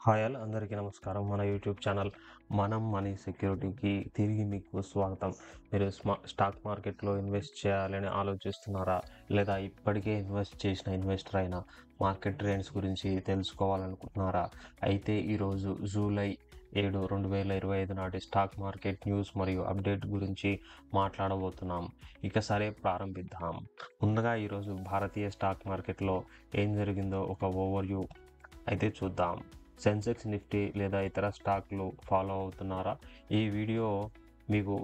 Hi all అందరికీ నమస్కారం. మన యూట్యూబ్ ఛానల్ మనం మనీ సెక్యూరిటీకి తిరిగి మీకు స్వాగతం. మీరు స్టాక్ మార్కెట్లో ఇన్వెస్ట్ చేయాలని ఆలోచిస్తున్నారా? లేదా ఇప్పటికే ఇన్వెస్ట్ చేసిన ఇన్వెస్టర్ అయినా మార్కెట్ ట్రెండ్స్ గురించి తెలుసుకోవాలనుకుంటున్నారా? అయితే ఈరోజు జూలై 7, 2025 నాటి స్టాక్ మార్కెట్ న్యూస్ మరియు అప్డేట్ గురించి మాట్లాడబోతున్నాం. ఇక సరే ప్రారంభిద్దాం. ముందుగా ఈరోజు భారతీయ స్టాక్ మార్కెట్లో ఏం జరిగిందో ఒక ఓవర్వ్యూ అయితే చూద్దాం. సెన్సెక్స్, నిఫ్టీ లేదా ఇతర స్టాక్లు ఫాలో అవుతున్నారా? ఈ వీడియో మీకు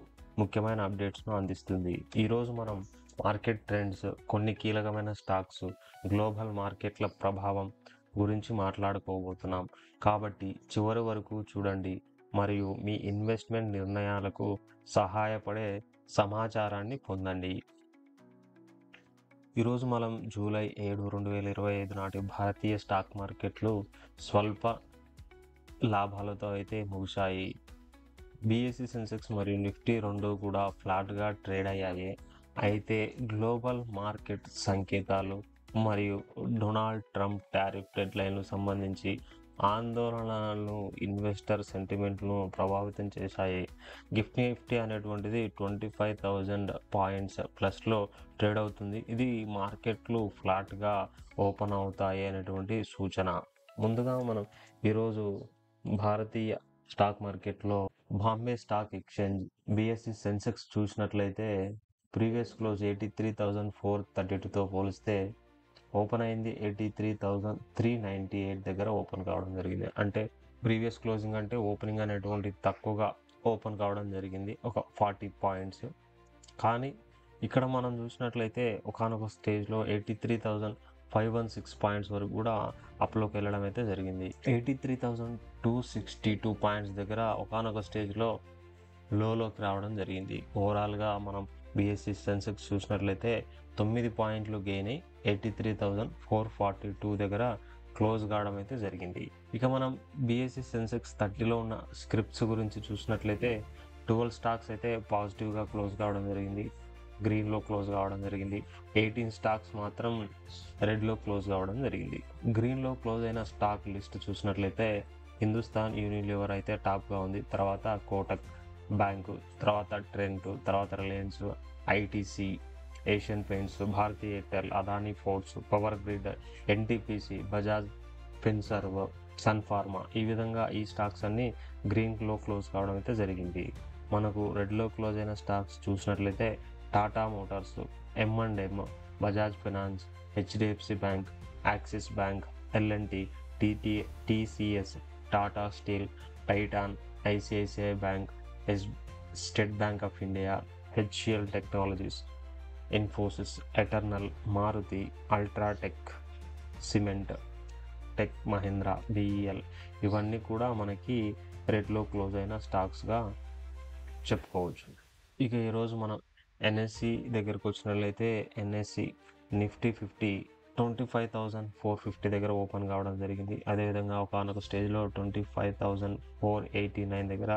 ముఖ్యమైన అప్డేట్స్ను అందిస్తుంది. ఈరోజు మనం మార్కెట్ ట్రెండ్స్, కొన్ని కీలకమైన స్టాక్స్, గ్లోబల్ మార్కెట్ల ప్రభావం గురించి మాట్లాడుకోబోతున్నాం. కాబట్టి చివరి వరకు చూడండి మరియు మీ ఇన్వెస్ట్మెంట్ నిర్ణయాలకు సహాయపడే సమాచారాన్ని పొందండి. ఈరోజు మనం జూలై 7, 2025 నాటి భారతీయ స్టాక్ మార్కెట్లు స్వల్ప లాభాలతో అయితే ముగిశాయి. బీఎస్ఈ సెన్సెక్స్ మరియు నిఫ్టీ రెండు కూడా ఫ్లాట్గా ట్రేడ్ అయ్యాయి. అయితే గ్లోబల్ మార్కెట్ సంకేతాలు మరియు డొనాల్డ్ ట్రంప్ టారిఫ్ డెడ్లైన్లు సంబంధించి ఆందోళనలను, ఇన్వెస్టర్ సెంటిమెంట్ను ప్రభావితం చేశాయి. నిఫ్టీ అనేటువంటిది 25,000 పాయింట్స్ ప్లస్లో ట్రేడ్ అవుతుంది. ఇది మార్కెట్లు ఫ్లాట్గా ఓపెన్ అవుతాయి అనేటువంటి సూచన. ముందుగా మనం ఈరోజు భారతీయ స్టాక్ మార్కెట్లో Bombay stock exchange BSE Sensex చూసినట్లయితే ప్రీవియస్ క్లోజ్ 83,432తో పోలిస్తే ఓపెన్ అయింది 83,398 దగ్గర ఓపెన్ కావడం జరిగింది. అంటే ప్రీవియస్ క్లోజింగ్ అంటే ఓపెనింగ్ అనేటువంటి తక్కువగా ఓపెన్ కావడం జరిగింది, ఒక 40 పాయింట్స్. కానీ ఇక్కడ మనం చూసినట్లయితే ఒకానొక స్టేజ్లో 83,516 పాయింట్స్ వరకు కూడా అప్లోకి వెళ్ళడం అయితే జరిగింది. 83,262 పాయింట్స్ దగ్గర ఒకానొక స్టేజ్లో లోకి రావడం జరిగింది. ఓవరాల్గా మనం బీఎస్ఈ సెన్సెక్స్ చూసినట్లయితే 9 పాయింట్లు గెయిన్ అయ్యి 83,442 దగ్గర క్లోజ్ కావడం అయితే జరిగింది. ఇక మనం బీఎస్ఈ సెన్సెక్స్ 30లో ఉన్న స్క్రిప్ట్స్ గురించి చూసినట్లయితే 12 స్టాక్స్ అయితే పాజిటివ్గా క్లోజ్ కావడం జరిగింది, గ్రీన్లో క్లోజ్ కావడం జరిగింది. 18 స్టాక్స్ మాత్రం రెడ్లో క్లోజ్ కావడం జరిగింది. గ్రీన్లో క్లోజ్ అయిన స్టాక్ లిస్ట్ చూసినట్లయితే హిందుస్థాన్ యూనిలివర్ అయితే టాప్గా ఉంది, తర్వాత కోటక్ బ్యాంకు, తర్వాత ట్రెంట్, తర్వాత రిలయన్స్, ఐటీసీ, ఏషియన్ పెయింట్స్, భారతీ ఎయిర్టెల్, అదానీ పోర్ట్స్, పవర్ గ్రిడ్, ఎన్టీపీసీ, బజాజ్ ఫిన్సర్వ్, సన్ ఫార్మా, ఈ విధంగా ఈ స్టాక్స్ అన్ని గ్రీన్లో క్లోజ్ కావడం అయితే జరిగింది. మనకు రెడ్లో క్లోజ్ అయిన స్టాక్స్ చూసినట్లయితే Tata Motors, M&M, Bajaj Finance, HDFC Bank, Axis Bank, LNT, TCS, Tata Steel, Titan, ICICI Bank, State Bank of India, HCL Technologies, Infosys, Eternal, Maruti, UltraTech Cement, Tech Mahindra, BEL, ఇవన్నీ కూడా మనకి రెడ్లో క్లోజ్ అయిన స్టాక్స్గా చెప్పుకోవచ్చు. ఇక ఈరోజు మనం ఎన్ఎస్సి దగ్గరకు వచ్చినట్లయితే ఎన్ఎస్సి నిఫ్టీ 50 25,450 దగ్గర ఓపెన్ కావడం జరిగింది. అదేవిధంగా ఒకనొక స్టేజ్లో 25,489 దగ్గర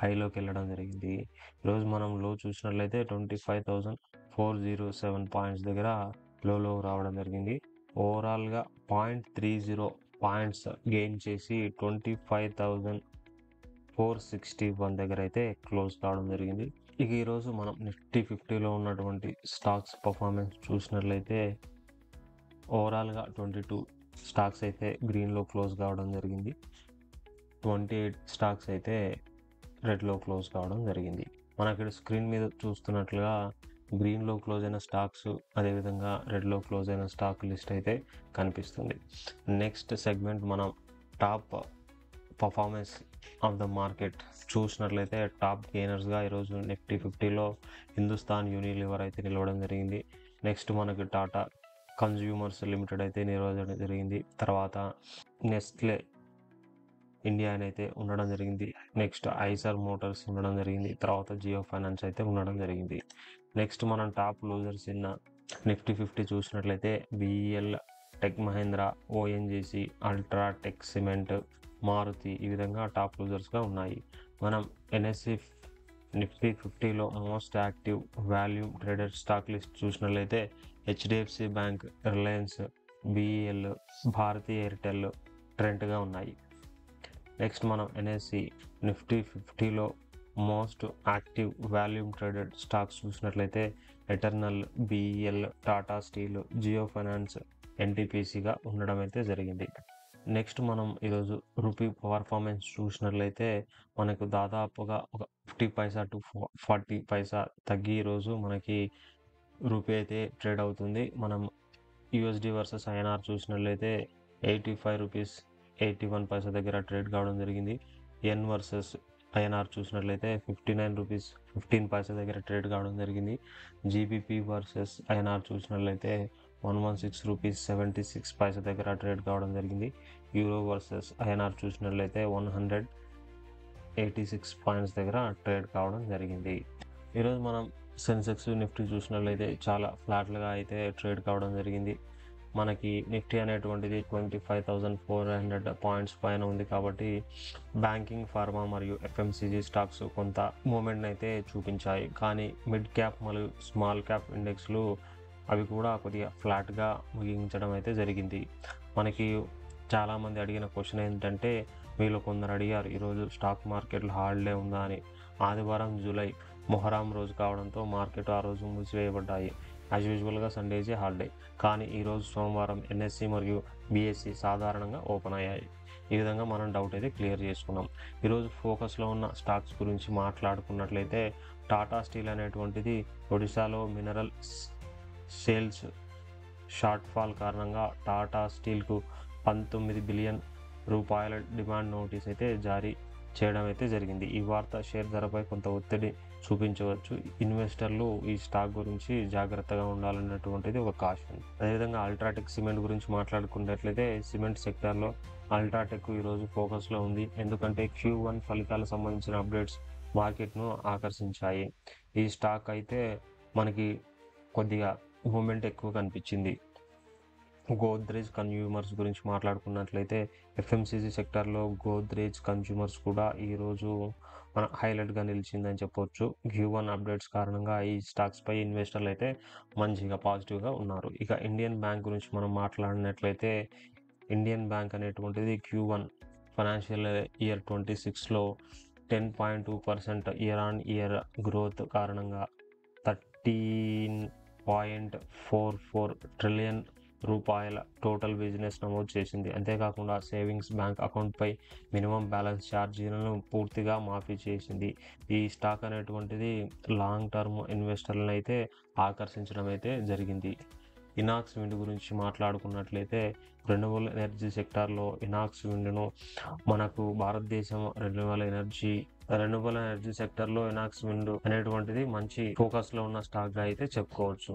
హైలోకి వెళ్ళడం జరిగింది. ఈరోజు మనం లో చూసినట్లయితే 25,407 పాయింట్స్ దగ్గర లో రావడం జరిగింది. ఓవరాల్గా 0.30 పాయింట్స్ గెయిన్ చేసి 25,461 దగ్గర అయితే క్లోజ్ కావడం జరిగింది. ఇక ఈరోజు మనం నిఫ్టీ 50లో ఉన్నటువంటి స్టాక్స్ పర్ఫార్మెన్స్ చూసినట్లయితే ఓవరాల్గా 22 స్టాక్స్ అయితే గ్రీన్లో క్లోజ్ కావడం జరిగింది, 28 స్టాక్స్ అయితే రెడ్లో క్లోజ్ కావడం జరిగింది. మన ఇక్కడ స్క్రీన్ మీద చూస్తున్నట్లుగా గ్రీన్లో క్లోజ్ అయిన స్టాక్స్, అదేవిధంగా రెడ్లో క్లోజ్ అయిన స్టాక్ లిస్ట్ అయితే కనిపిస్తుంది. నెక్స్ట్ సెగ్మెంట్ మనం top performance of the market చూసినట్లయితే టాప్ గెయినర్స్గా ఈరోజు నిఫ్టీ 50లో హిందుస్థాన్ యూనిలివర్ అయితే నిలవడం జరిగింది. నెక్స్ట్ మనకు టాటా కన్జ్యూమర్స్ లిమిటెడ్ అయితే నిలవడం జరిగింది, తర్వాత నెస్ట్లే ఇండియా అయితే ఉండడం జరిగింది, నెక్స్ట్ ఐసర్ మోటార్స్ ఉండడం జరిగింది, తర్వాత జియో ఫైనాన్స్ అయితే ఉండడం జరిగింది. నెక్స్ట్ మనం టాప్ లూజర్స్ ఇన్న నిఫ్టీ 50 చూసినట్లయితే BEL, tech Mahindra, ONGC, UltraTech cement, Maruti, ఈ విధంగా టాప్ లూజర్స్గా ఉన్నాయి. మనం ఎన్ఎస్సి నిఫ్టీ 50లో most active volume traded stock list చూసినట్లయితే HDFC bank, Reliance, BEL, Bharti Airtel, ట్రెంట్గా ఉన్నాయి. నెక్స్ట్ మనం ఎన్ఎస్సి నిఫ్టీ 50లో most active volume traded stocks చూసినట్లయితే Eternal, BEL, Tata steel, Jio finance, ఎన్టీపీసీగా ఉండడం అయితే జరిగింది. నెక్స్ట్ మనం ఈరోజు రూపీ పర్ఫార్మెన్స్ చూసినట్లయితే మనకు దాదాపుగా ఒక 50 పైసా టు 40 పైసా తగ్గి ఈరోజు మనకి రూపీ అయితే ట్రేడ్ అవుతుంది. మనం యూఎస్డి వర్సెస్ ఐఎన్ఆర్ చూసినట్లయితే 85 రూపీస్ 81 పైసా దగ్గర ట్రేడ్ కావడం జరిగింది. ఎన్ వర్సెస్ ఐఎన్ఆర్ చూసినట్లయితే 59 రూపీస్ 15 పైసా దగ్గర ట్రేడ్ కావడం జరిగింది. జీబీపీ వర్సెస్ ఐఎన్ఆర్ చూసినట్లయితే 116 రూపీస్ 76 పైసా దగ్గర ట్రేడ్ కావడం జరిగింది. యూరో వర్సెస్ ఐఎన్ఆర్ చూసినట్లయితే 186 పాయింట్స్ దగ్గర ట్రేడ్ కావడం జరిగింది. ఈరోజు మనం సెన్సెక్స్, నిఫ్టీ చూసినట్లయితే చాలా ఫ్లాట్లుగా అయితే ట్రేడ్ కావడం జరిగింది. మనకి నిఫ్టీ అనేటువంటిది 25,400 పాయింట్స్ పైన ఉంది కాబట్టి బ్యాంకింగ్, ఫార్మా మరియు ఎఫ్ఎంసీజీ స్టాక్స్ కొంత మూమెంట్ అయితే చూపించాయి. కానీ మిడ్ క్యాప్ మరియు స్మాల్ క్యాప్ ఇండెక్స్లు అవి కూడా కొద్దిగా ఫ్లాట్గా ముగించడం అయితే జరిగింది. మనకి చాలామంది అడిగిన క్వశ్చన్ ఏంటంటే, మీలో కొందరు అడిగారు ఈరోజు స్టాక్ మార్కెట్లో హాలిడే ఉందా అని. ఆదివారం జూలై మొహరం రోజు కావడంతో మార్కెట్ ఆ రోజు మూసివేయబడ్డాయి. యాజ్ యూజువల్గా సండేజే హాలిడే. కానీ ఈరోజు సోమవారం ఎన్ఎస్సి మరియు బిఎస్సి సాధారణంగా ఓపెన్ అయ్యాయి. ఈ విధంగా మనం డౌట్ అయితే క్లియర్ చేసుకున్నాం. ఈరోజు ఫోకస్లో ఉన్న స్టాక్స్ గురించి మాట్లాడుకున్నట్లయితే టాటా స్టీల్ అనేటువంటిది ఒడిశాలో మినరల్ సేల్స్ షార్ట్ ఫాల్ కారణంగా టాటా స్టీల్కు 19 బిలియన్ రూపాయల డిమాండ్ నోటీస్ అయితే జారీ చేయడం అయితే జరిగింది. ఈ వార్త షేర్ ధరపై కొంత ఒత్తిడి చూపించవచ్చు. ఇన్వెస్టర్లు ఈ స్టాక్ గురించి జాగ్రత్తగా ఉండాలన్నటువంటిది ఒక కాషన్. అదేవిధంగా అల్ట్రాటెక్ సిమెంట్ గురించి మాట్లాడుకున్నట్లయితే సిమెంట్ సెక్టార్లో అల్ట్రాటెక్ ఈరోజు ఫోకస్లో ఉంది. ఎందుకంటే Q1 ఫలితాలకు సంబంధించిన అప్డేట్స్ మార్కెట్ను ఆకర్షించాయి. ఈ స్టాక్ అయితే మనకి కొద్దిగా మూమెంట్ ఎక్కువ కనిపించింది. గోద్రేజ్ కన్జ్యూమర్స్ గురించి మాట్లాడుకున్నట్లయితే ఎఫ్ఎంసీజీ సెక్టార్లో గోద్రేజ్ కన్జ్యూమర్స్ కూడా ఈరోజు మన హైలైట్గా నిలిచిందని చెప్పొచ్చు. Q1 అప్డేట్స్ కారణంగా ఈ స్టాక్స్పై ఇన్వెస్టర్లు అయితే మంచిగా పాజిటివ్గా ఉన్నారు. ఇక ఇండియన్ బ్యాంక్ గురించి మనం మాట్లాడినట్లయితే ఇండియన్ బ్యాంక్ అనేటువంటిది Q1 ఫైనాన్షియల్ ఇయర్ 26లో 10.2% ఇయర్ ఆన్ ఇయర్ గ్రోత్ కారణంగా 13.44 ట్రిలియన్ రూపాయల టోటల్ బిజినెస్ నమోదు చేసింది. అంతేకాకుండా సేవింగ్స్ బ్యాంక్ అకౌంట్పై మినిమం బ్యాలెన్స్ ఛార్జీలను పూర్తిగా మాఫీ చేసింది. ఈ స్టాక్ అనేటువంటిది లాంగ్ టర్మ్ ఇన్వెస్టర్లను అయితే ఆకర్షించడం అయితే జరిగింది. ఇనాక్స్ విండ్ గురించి మాట్లాడుకున్నట్లయితే రెన్యూవబుల్ ఎనర్జీ సెక్టార్లో ఇనాక్స్ విండ్ను మనకు భారతదేశం రెన్యూవబుల్ ఎనర్జీ సెక్టార్లో ఇనాక్స్ విండ్ అనేటువంటిది మంచి ఫోకస్లో ఉన్న స్టాక్గా అయితే చెప్పుకోవచ్చు.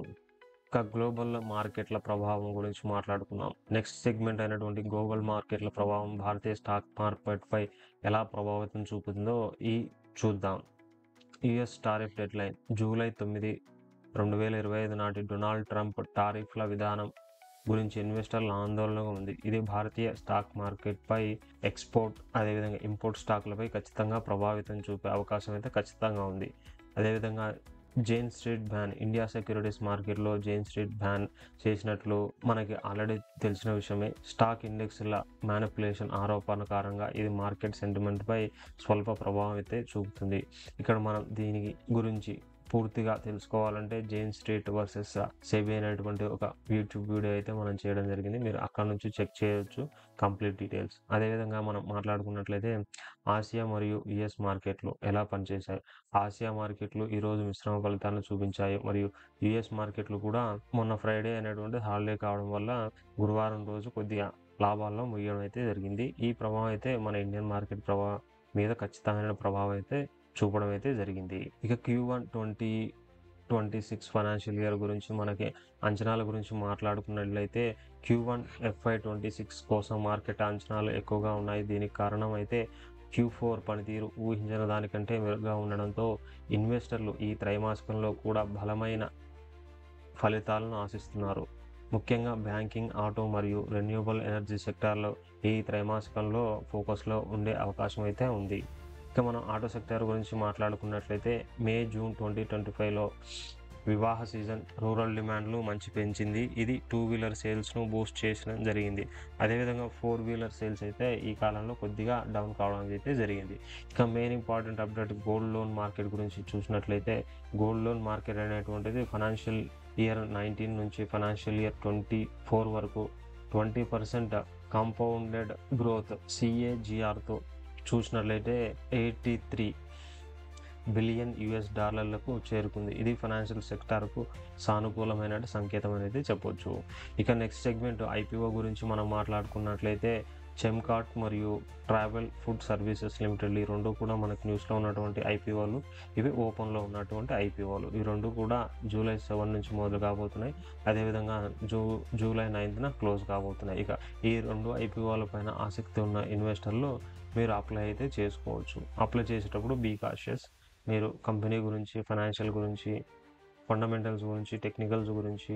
ఇంకా గ్లోబల్ మార్కెట్ల ప్రభావం గురించి మాట్లాడుకున్నాం. నెక్స్ట్ సెగ్మెంట్ అయినటువంటి గ్లోబల్ మార్కెట్ల ప్రభావం భారతీయ స్టాక్ మార్కెట్పై ఎలా ప్రభావితం చూపుతుందో చూద్దాం. యుఎస్ టారిఫ్ డెడ్లైన్ జూలై 9, 2025 నాటి డొనాల్డ్ ట్రంప్ టారిఫ్ల విధానం గురించి ఇన్వెస్టర్ల ఆందోళనగా ఉంది. ఇది భారతీయ స్టాక్ మార్కెట్పై ఎక్స్పోర్ట్ అదేవిధంగా ఇంపోర్ట్ స్టాక్లపై ఖచ్చితంగా ప్రభావితం చూపే అవకాశం అయితే ఖచ్చితంగా ఉంది. అదేవిధంగా Jain street ban India securities మార్కెట్లో జైన్ స్ట్రీట్ బ్యాన్ చేసినట్లు మనకి ఆల్రెడీ తెలిసిన విషయమే. స్టాక్ ఇండెక్స్ల మ్యానిపులేషన్ ఆరోపణ కారణంగా ఇది మార్కెట్ సెంటిమెంట్పై స్వల్ప ప్రభావం అయితే చూపుతుంది. ఇక్కడ మనం దీని గురించి పూర్తిగా తెలుసుకోవాలంటే జైన్ స్ట్రీట్ వర్సెస్ సెబీ అనేటువంటి ఒక యూట్యూబ్ వీడియో అయితే మనం చేయడం జరిగింది. మీరు అక్కడ నుంచి చెక్ చేయొచ్చు కంప్లీట్ డీటెయిల్స్. అదేవిధంగా మనం మాట్లాడుకున్నట్లయితే ఆసియా మరియు యుఎస్ మార్కెట్లు ఎలా పనిచేశాయి. ఆసియా మార్కెట్లు ఈరోజు మిశ్రమ ఫలితాలను చూపించాయి మరియు యుఎస్ మార్కెట్లు కూడా మొన్న ఫ్రైడే అనేటువంటి హాలిడే కావడం వల్ల గురువారం రోజు కొద్దిగా లాభాల్లో ముగియడం అయితే జరిగింది. ఈ ప్రభావం అయితే మన ఇండియన్ మార్కెట్ మీద ఖచ్చితమైన ప్రభావం అయితే చూపడం అయితే జరిగింది. ఇక Q1 2026 ఫైనాన్షియల్ ఇయర్ గురించి మనకి అంచనాల గురించి మాట్లాడుకున్నట్లయితే Q1 FY26 కోసం మార్కెట్ అంచనాలు ఎక్కువగా ఉన్నాయి. దీనికి కారణం అయితే Q4 పనితీరు ఊహించిన దానికంటే మెరుగ్గా ఉండడంతో ఇన్వెస్టర్లు ఈ త్రైమాసికంలో కూడా బలమైన ఫలితాలను ఆశిస్తున్నారు. ముఖ్యంగా బ్యాంకింగ్, ఆటో మరియు రెన్యూవబుల్ ఎనర్జీ సెక్టార్లో ఈ త్రైమాసికంలో ఫోకస్లో ఉండే అవకాశం అయితే ఉంది. ఇక మనం ఆటో సెక్టార్ గురించి మాట్లాడుకున్నట్లయితే మే, జూన్ 2025లో వివాహ సీజన్ రూరల్ డిమాండ్లు మంచి పెంచింది. ఇది 2 వీలర్ సేల్స్ను బూస్ట్ చేయడం జరిగింది. అదేవిధంగా 4 వీలర్ సేల్స్ అయితే ఈ కాలంలో కొద్దిగా డౌన్ కావడం అయితే జరిగింది. ఇక main important update gold loan market గురించి చూసినట్లయితే గోల్డ్ లోన్ మార్కెట్ అనేటువంటిది ఫైనాన్షియల్ ఇయర్ 19 నుంచి ఫైనాన్షియల్ ఇయర్ 24 వరకు 20% కాంపౌండెడ్ గ్రోత్ CAGRతో చూసినట్లయితే 83 బిలియన్ US డాలర్లకు చేరుకుంది. ఇది ఫైనాన్షియల్ సెక్టార్కు సానుకూలమైన సంకేతం అనేది చెప్పొచ్చు. ఇక నెక్స్ట్ సెగ్మెంట్ IPO గురించి మనం మాట్లాడుకున్నట్లయితే చెమ్కాట్ మరియు ట్రావెల్ ఫుడ్ సర్వీసెస్ లిమిటెడ్ ఈ రెండు కూడా మనకు న్యూస్లో ఉన్నటువంటి IPOలు. ఇవి ఓపెన్లో ఉన్నటువంటి IPOలు. ఈ రెండు కూడా జూలై 7 నుంచి మొదలు కాబోతున్నాయి. అదేవిధంగా జూలై 9న క్లోజ్ కాబోతున్నాయి. ఇక ఈ రెండు IPOల పైన ఆసక్తి ఉన్న ఇన్వెస్టర్లు మీరు అప్లై అయితే చేసుకోవచ్చు. అప్లై చేసేటప్పుడు బీ కాషియస్. మీరు కంపెనీ గురించి, ఫైనాన్షియల్ గురించి, ఫండమెంటల్స్ గురించి, టెక్నికల్స్ గురించి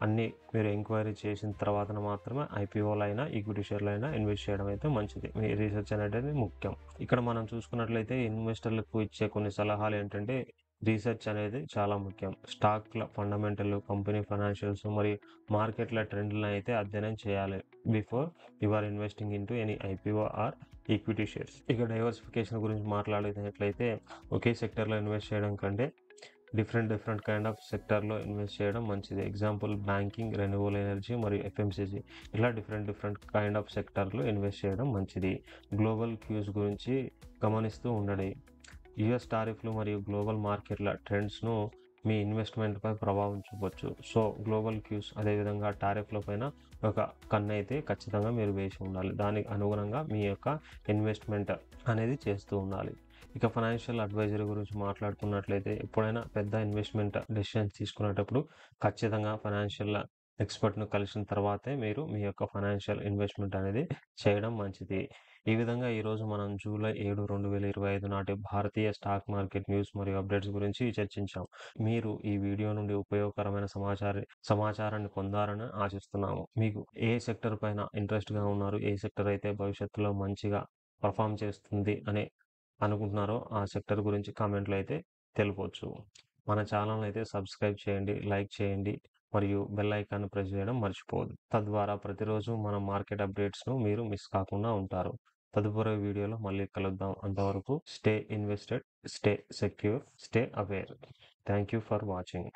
అన్నీ మీరు ఎంక్వైరీ చేసిన తర్వాత మాత్రమే IPOలు అయినా ఈక్విటీ షేర్లు అయినా ఇన్వెస్ట్ చేయడం అయితే మంచిది. మీ రీసెర్చ్ అనేది ముఖ్యం. ఇక్కడ మనం చూసుకున్నట్లయితే ఇన్వెస్టర్లకు ఇచ్చే కొన్ని సలహాలు ఏంటంటే రీసెర్చ్ అనేది చాలా ముఖ్యం. స్టాక్ల ఫండమెంటల్, కంపెనీ ఫైనాన్షియల్స్ మరియు మార్కెట్ల ట్రెండ్లను అయితే అధ్యయనం చేయాలి before you are investing in to any IPO or equity shares. ఇక డైవర్సిఫికేషన్ గురించి మాట్లాడేటట్లయితే ఒకే సెక్టర్లో ఇన్వెస్ట్ చేయడం కంటే డిఫరెంట్ కైండ్ ఆఫ్ సెక్టర్లో ఇన్వెస్ట్ చేయడం మంచిది. ఎగ్జాంపుల్ బ్యాంకింగ్, రెన్యూవబుల్ ఎనర్జీ మరియు FMCG ఇలా డిఫరెంట్ కైండ్ ఆఫ్ సెక్టర్లో ఇన్వెస్ట్ చేయడం మంచిది. గ్లోబల్ క్యూస్ గురించి గమనిస్తూ ఉండండి. US టారిఫ్లు మరియు గ్లోబల్ మార్కెట్ల ట్రెండ్స్ను మీ ఇన్వెస్ట్మెంట్పై ప్రభావం చూపొచ్చు. సో గ్లోబల్ క్యూస్ అదేవిధంగా టారిఫ్ల పైన ఒక కన్ను అయితే ఖచ్చితంగా మీరు వేసి ఉండాలి. దానికి అనుగుణంగా మీ యొక్క ఇన్వెస్ట్మెంట్ అనేది చేస్తూ ఉండాలి. ఇక ఫైనాన్షియల్ అడ్వైజరీ గురించి మాట్లాడుకున్నట్లయితే ఎప్పుడైనా పెద్ద ఇన్వెస్ట్మెంట్ డెసిషన్స్ తీసుకునేటప్పుడు ఖచ్చితంగా ఫైనాన్షియల్ ఎక్స్పర్ట్ను కలిసిన తర్వాతే మీరు మీ యొక్క ఫైనాన్షియల్ ఇన్వెస్ట్మెంట్ అనేది చేయడం మంచిది. ఈ విధంగా ఈరోజు మనం జూలై 7, 2025 నాటి భారతీయ స్టాక్ మార్కెట్ న్యూస్ మరియు అప్డేట్స్ గురించి చర్చించాం. మీరు ఈ వీడియో నుండి ఉపయోగకరమైన సమాచారాన్ని పొందారని ఆశిస్తున్నాము. మీకు ఏ సెక్టర్ పైన ఇంట్రెస్ట్గా ఉన్నారు, ఏ సెక్టర్ అయితే భవిష్యత్తులో మంచిగా పర్ఫామ్ చేస్తుంది అని అనుకుంటున్నారో ఆ సెక్టర్ గురించి కామెంట్లో అయితే తెలుపవచ్చు. మన ఛానల్ అయితే సబ్స్క్రైబ్ చేయండి, లైక్ చేయండి మరియు బెల్ ఐకాన్ ప్రెస్ చేయడం మర్చిపోవద్దు. తద్వారా ప్రతిరోజు మన మార్కెట్ అప్డేట్స్ను మీరు మిస్ కాకుండా ఉంటారు. తదుపరి వీడియోలో మళ్ళీ కలుద్దాం. అంతవరకు stay invested, stay secure, stay aware. Thank you for watching.